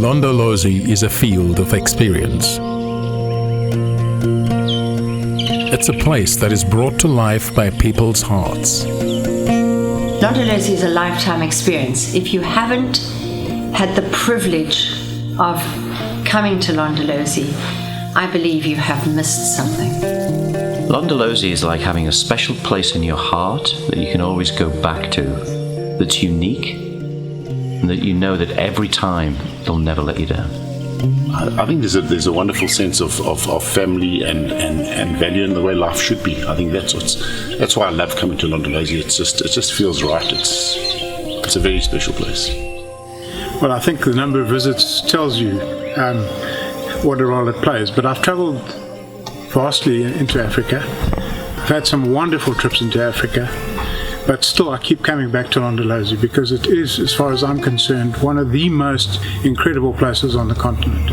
Londolozi is a field of experience. It's a place that is brought to life by people's hearts. Londolozi is a lifetime experience. If you haven't had the privilege of coming to Londolozi, I believe you have missed something. Londolozi is like having a special place in your heart that you can always go back to, that's unique, and that you know that every time they'll never let you down. I think there's a wonderful sense of family and value in the way life should be. I think that's why I love coming to Londolozi. It just feels right. It's a very special place. Well, I think the number of visits tells you what a role it plays. But I've travelled vastly into Africa. I've had some wonderful trips into Africa. But still, I keep coming back to Londolozi because it is, as far as I'm concerned, one of the most incredible places on the continent.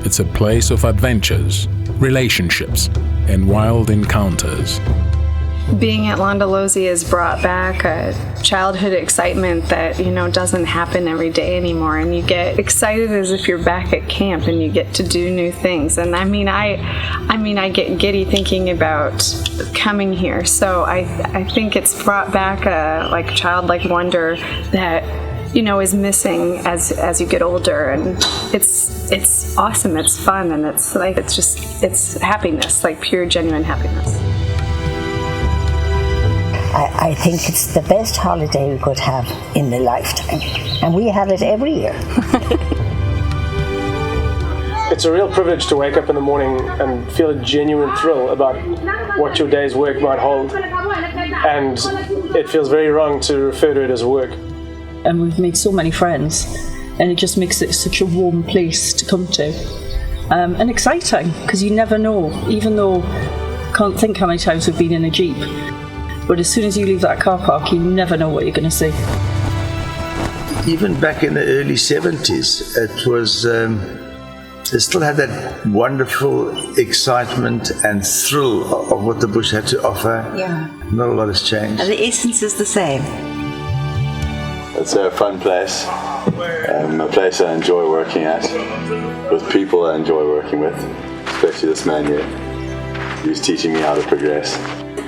It's a place of adventures, relationships, and wild encounters. Being at Londolozi has brought back a childhood excitement that, doesn't happen every day anymore. And you get excited as if you're back at camp and you get to do new things. And I get giddy thinking about coming here. So I think it's brought back a childlike wonder that, is missing as you get older. And it's awesome, it's fun, and it's happiness, like pure, genuine happiness. I think it's the best holiday we could have in a lifetime, and we have it every year. It's a real privilege to wake up in the morning and feel a genuine thrill about what your day's work might hold, and it feels very wrong to refer to it as work. And we've made so many friends, and it just makes it such a warm place to come to, and exciting, because you never know, even though I can't think how many times we've been in a Jeep. But as soon as you leave that car park, you never know what you're going to see. Even back in the early 70s, it was, it still had that wonderful excitement and thrill of what the bush had to offer. Yeah. Not a lot has changed. And the essence is the same. It's a fun place, a place I enjoy working at, with people I enjoy working with, especially this man here. He's teaching me how to progress.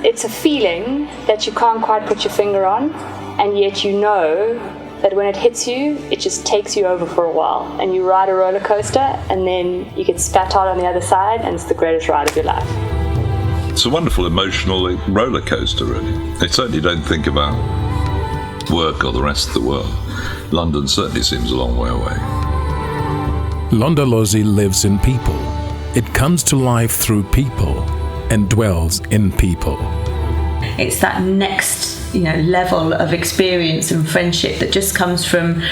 It's a feeling that you can't quite put your finger on, and yet you know that when it hits you, it just takes you over for a while. And you ride a roller coaster, and then you get spat out on the other side, and it's the greatest ride of your life. It's a wonderful emotional roller coaster, really. I certainly don't think about work or the rest of the world. London certainly seems a long way away. Londolozi lives in people. It comes to life through people and dwells in people. It's that next, level of experience and friendship that just comes from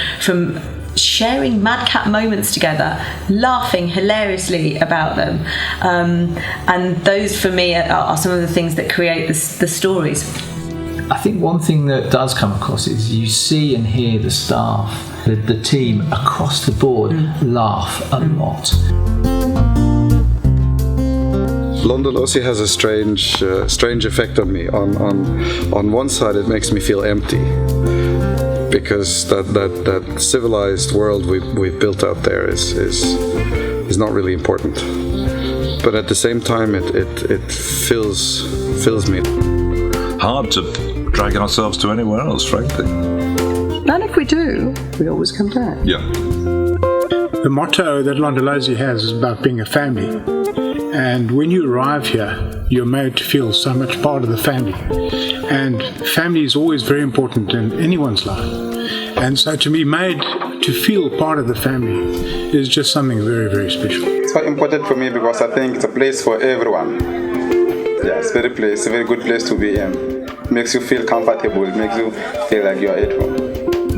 sharing madcap moments together, laughing hilariously about them, and those for me are some of the things that create the stories. I think one thing that does come across is you see and hear the staff, the team across the board laugh a lot. Londolozi has a strange effect on me. On one side, it makes me feel empty because that civilized world we've built out there is not really important. But at the same time, it fills me. Hard to drag ourselves to anywhere else, frankly. And if we do, we always come back. Yeah. The motto that Londolozi has is about being a family. And when you arrive here, you're made to feel so much part of the family. And family is always very important in anyone's life. And so to be made to feel part of the family is just something very, very special. It's quite important for me because I think it's a place for everyone. Yeah, it's a very good place to be in. It makes you feel comfortable, it makes you feel like you're at home.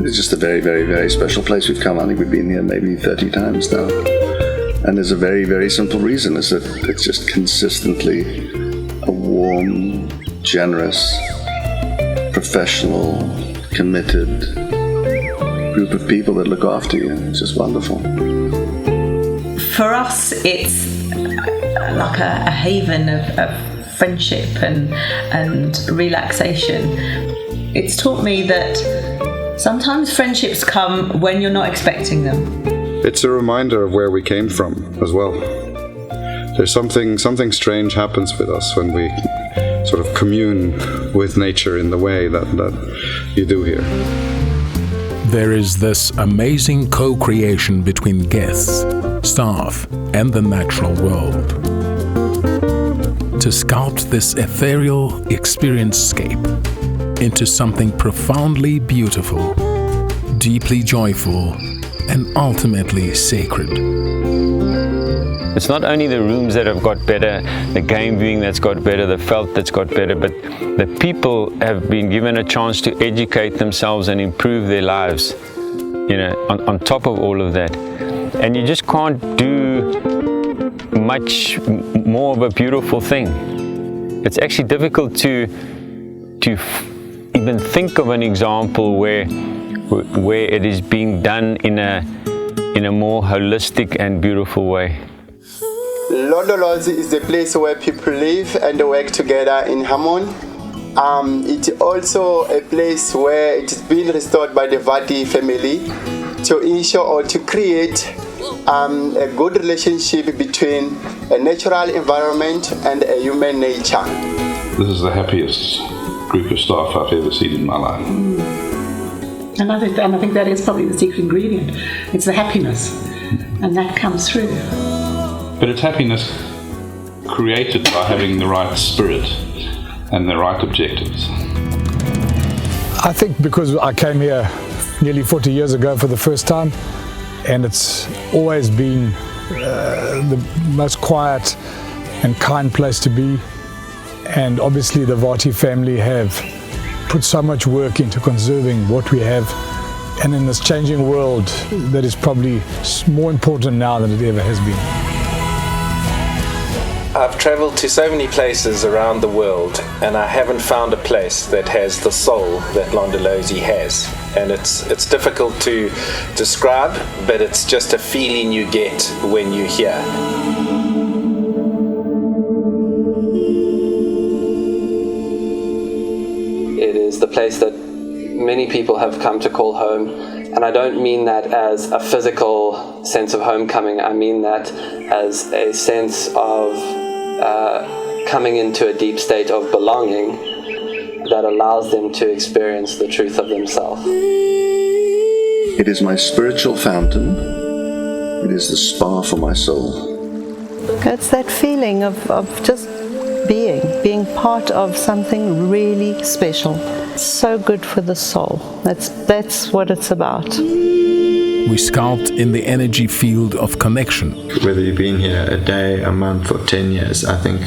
It's just a very, very, very special place we've come. I think we've been here maybe 30 times now. And there's a very, very simple reason, is that it's just consistently a warm, generous, professional, committed group of people that look after you. It's just wonderful. For us, it's like a haven of friendship and relaxation. It's taught me that sometimes friendships come when you're not expecting them. it's a reminder of where we came from as well. There's something strange happens with us when we sort of commune with nature in the way that you do here. There is this amazing co-creation between guests, staff, and the natural world. To sculpt this ethereal experience-scape into something profoundly beautiful, deeply joyful, and ultimately sacred. It's not only the rooms that have got better, the game viewing that's got better, the felt that's got better, but the people have been given a chance to educate themselves and improve their lives, on top of all of that. And you just can't do much more of a beautiful thing. It's actually difficult to even think of an example where it is being done in a more holistic and beautiful way. Londolozi is the place where people live and work together in harmony. It's also a place where it is being restored by the Vati family to ensure or to create a good relationship between a natural environment and a human nature. This is the happiest group of staff I've ever seen in my life. And I think that is probably the secret ingredient. It's the happiness, and that comes through. But it's happiness created by having the right spirit and the right objectives. I think because I came here nearly 40 years ago for the first time, and it's always been the most quiet and kind place to be. And obviously the Vati family have put so much work into conserving what we have. And in this changing world, that is probably more important now than it ever has been. I've travelled to so many places around the world, and I haven't found a place that has the soul that Londolozi has. And it's difficult to describe, but it's just a feeling you get when you're here. It is the place that many people have come to call home, and I don't mean that as a physical sense of homecoming. I mean that as a sense of coming into a deep state of belonging that allows them to experience the truth of themselves. It is my spiritual fountain. It is the spa for my soul. It's that feeling of just being part of something really special. It's so good for the soul. That's what it's about. We sculpt in the energy field of connection. Whether you've been here a day, a month, or 10 years, I think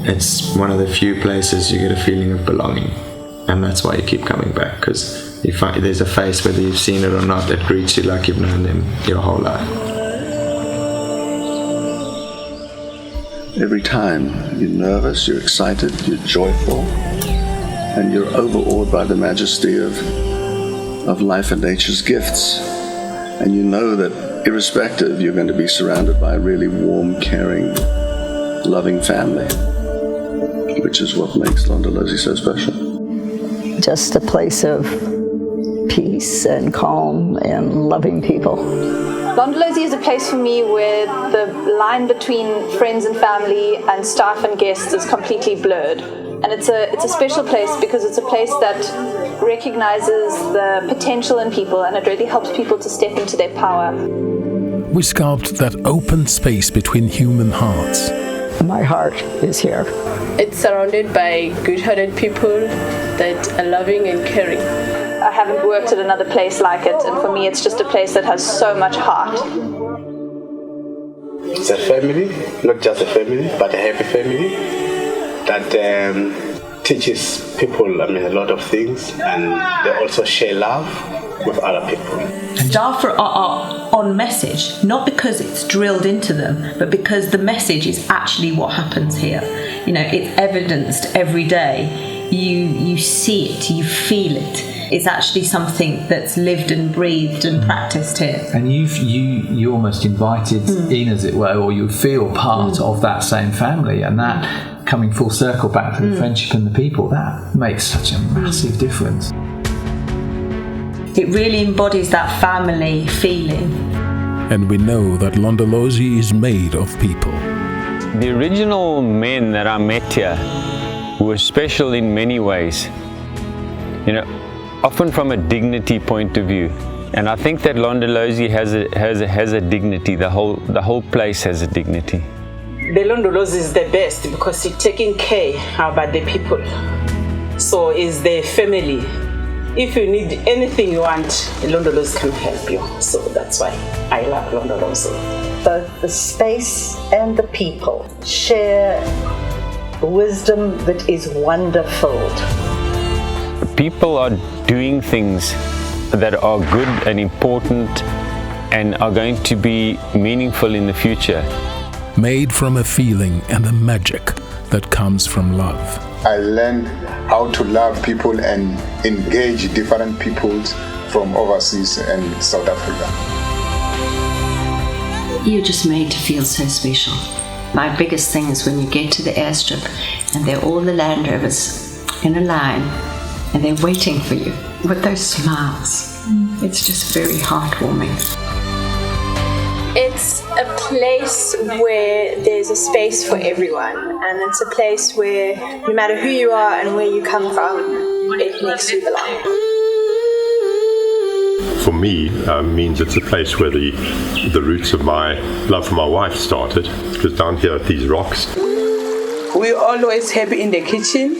it's one of the few places you get a feeling of belonging. And that's why you keep coming back, because you find there's a face, whether you've seen it or not, that greets you like you've known them your whole life. Every time you're nervous, you're excited, you're joyful, and you're overawed by the majesty of life and nature's gifts. And you know that irrespective, you're going to be surrounded by a really warm, caring, loving family, which is what makes Londolozi so special. Just a place of peace and calm and loving people. Londolozi is a place for me where the line between friends and family and staff and guests is completely blurred. And it's a special place because it's a place that recognizes the potential in people, and it really helps people to step into their power. We sculpt that open space between human hearts. My heart is here. It's surrounded by good-hearted people that are loving and caring. I haven't worked at another place like it, and for me it's just a place that has so much heart. It's a family, not just a family, but a happy family that teaches people, a lot of things, and they also share love with other people. Staff are on message, not because it's drilled into them, but because the message is actually what happens here. It's evidenced every day. You see it, you feel it. It's actually something that's lived and breathed and practiced here. And you almost invited in, as it were, or you feel part of that same family, and that coming full circle back to the friendship and the people, that makes such a massive difference. It really embodies that family feeling. and we know that Londolozi is made of people. The original men that I met here were special in many ways, you know, often from a dignity point of view. And I think that Londolozi has a dignity. The whole place has a dignity. The Londolozi is the best because it's taking care about the people. So it's the family. If you need anything you want, Londolozi can help you. So that's why I love Londolozi. Both the space and the people share wisdom that is wonderful. People are doing things that are good and important and are going to be meaningful in the future. Made from a feeling and a magic that comes from love. I learned how to love people and engage different peoples from overseas and South Africa. You're just made to feel so special. My biggest thing is when you get to the airstrip and they're all the Land Rovers in a line and they're waiting for you with those smiles. It's just very heartwarming. It's a place where there's a space for everyone, and it's a place where no matter who you are and where you come from, it makes you belong. For me, means it's a place where the roots of my love for my wife started. Because down here at these rocks. We're always happy in the kitchen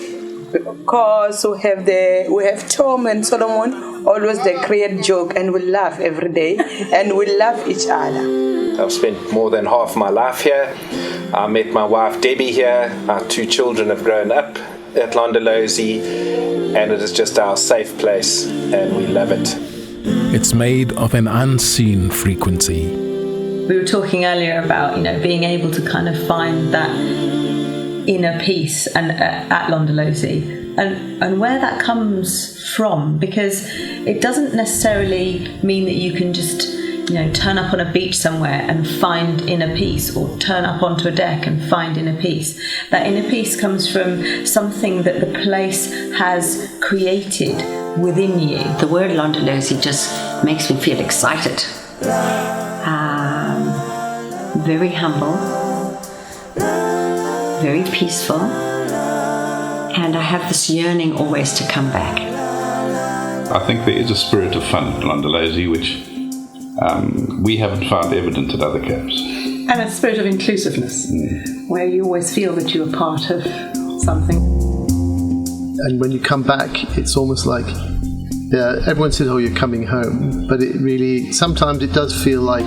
because we have Tom and Solomon. Always they create joke and we laugh every day and we love each other. I've spent more than half my life here. I met my wife Debbie here. Our 2 children have grown up at Londolozi, and it is just our safe place and we love it. It's made of an unseen frequency. We were talking earlier about, you know, being able to kind of find that inner peace and at Londolozi. And where that comes from, because it doesn't necessarily mean that you can just, you know, turn up on a beach somewhere and find inner peace, or turn up onto a deck and find inner peace. That inner peace comes from something that the place has created within you. The word Londolozi just makes me feel excited. Very humble, very peaceful. And I have this yearning always to come back. I think there is a spirit of fun at Londolozi which we haven't found evident at other camps. And a spirit of inclusiveness, where you always feel that you are part of something. And when you come back, it's almost like, everyone says, oh, you're coming home. But it really, sometimes it does feel like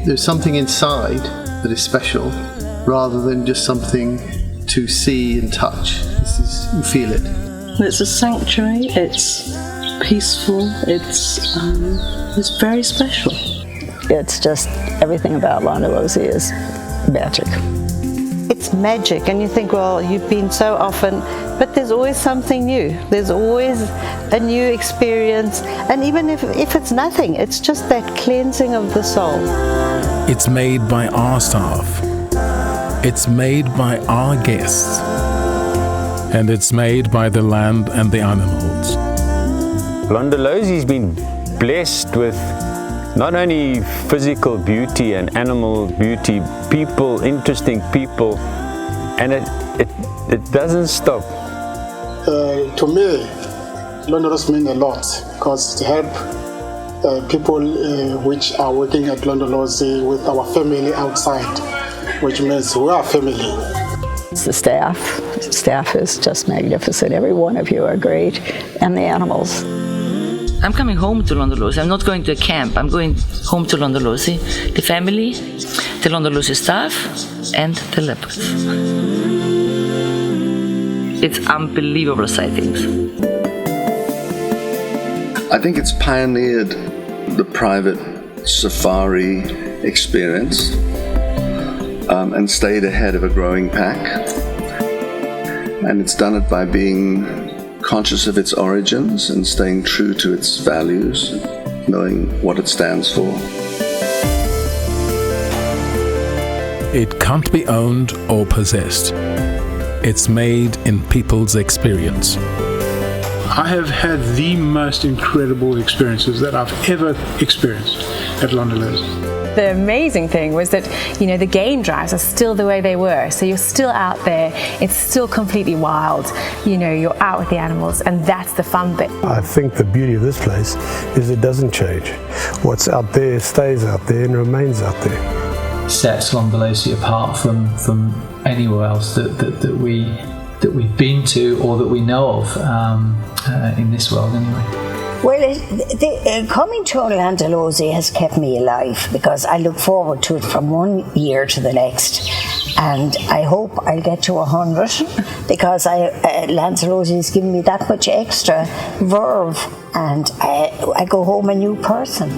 there's something inside that is special, rather than just something to see and touch. You feel it. It's a sanctuary, it's peaceful, it's very special. It's just, everything about Londolozi is magic. It's magic, and you think, well, you've been so often, but there's always something new. There's always a new experience, and even if it's nothing, it's just that cleansing of the soul. It's made by our staff. It's made by our guests. And it's made by the land and the animals. Londolozi's been blessed with not only physical beauty and animal beauty, people, interesting people, and it doesn't stop. To me, Londolozi means a lot because to help people which are working at Londolozi with our family outside, which means we are family. It's the staff. The staff is just magnificent. Every one of you are great, and the animals. I'm coming home to Londolozi. I'm not going to a camp. I'm going home to Londolozi. The family, the Londolozi staff, and the leopards. It's unbelievable sightings. I think it's pioneered the private safari experience and stayed ahead of a growing pack. And it's done it by being conscious of its origins and staying true to its values, knowing what it stands for. It can't be owned or possessed. It's made in people's experience. I have had the most incredible experiences that I've ever experienced at Londolozi. The amazing thing was that, the game drives are still the way they were. So you're still out there, it's still completely wild. You're out with the animals, and that's the fun bit. I think the beauty of this place is it doesn't change. What's out there stays out there and remains out there. Sets Londolozi apart from anywhere else that we've been to or that we know of in this world anyway. Well, coming to Londolozi has kept me alive because I look forward to it from one year to the next, and I hope I'll get to 100 because Londolozi has given me that much extra verve, and I go home a new person.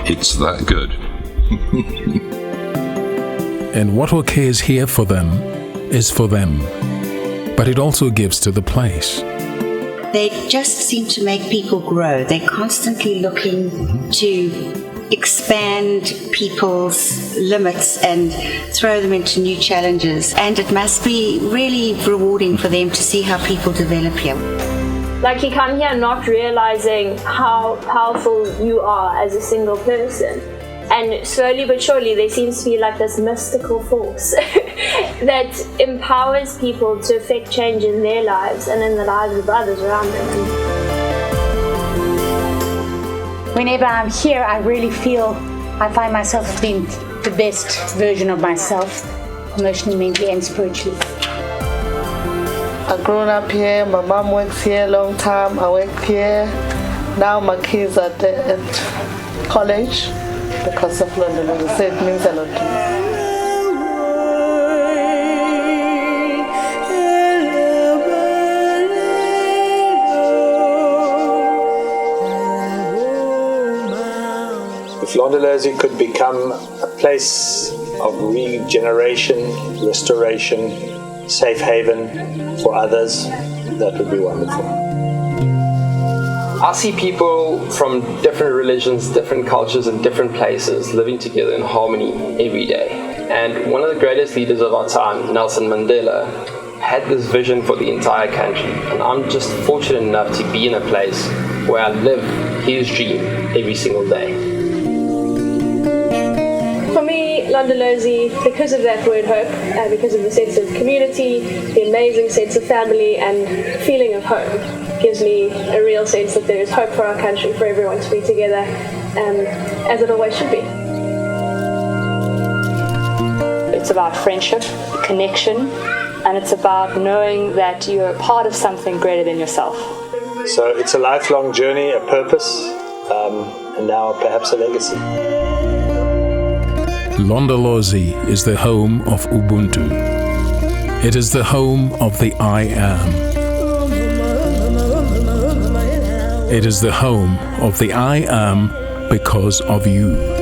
It's that good. And what OK is here for them is for them, but it also gives to the place. They just seem to make people grow. They're constantly looking to expand people's limits and throw them into new challenges, and it must be really rewarding for them to see how people develop here. Like, you come here not realizing how powerful you are as a single person. And slowly but surely there seems to be like this mystical force that empowers people to affect change in their lives and in the lives of others around them. Whenever I'm here, I really I find myself being the best version of myself, emotionally, mentally and spiritually. I've grown up here, my mom works here a long time, I worked here. Now my kids are at college. Because of Londolozi, so it means a lot to me. If Londolozi could become a place of regeneration, restoration, safe haven for others, that would be wonderful. I see people from different religions, different cultures and different places living together in harmony every day. And one of the greatest leaders of our time, Nelson Mandela, had this vision for the entire country. And I'm just fortunate enough to be in a place where I live his dream every single day. For me, Londolozi, because of that word hope, and because of the sense of community, the amazing sense of family and feeling of home, gives me a real sense that there is hope for our country, for everyone to be together, as it always should be. It's about friendship, connection, and it's about knowing that you're a part of something greater than yourself. So it's a lifelong journey, a purpose, and now perhaps a legacy. Londolozi is the home of Ubuntu. It is the home of the I Am. It is the home of the I Am because of you.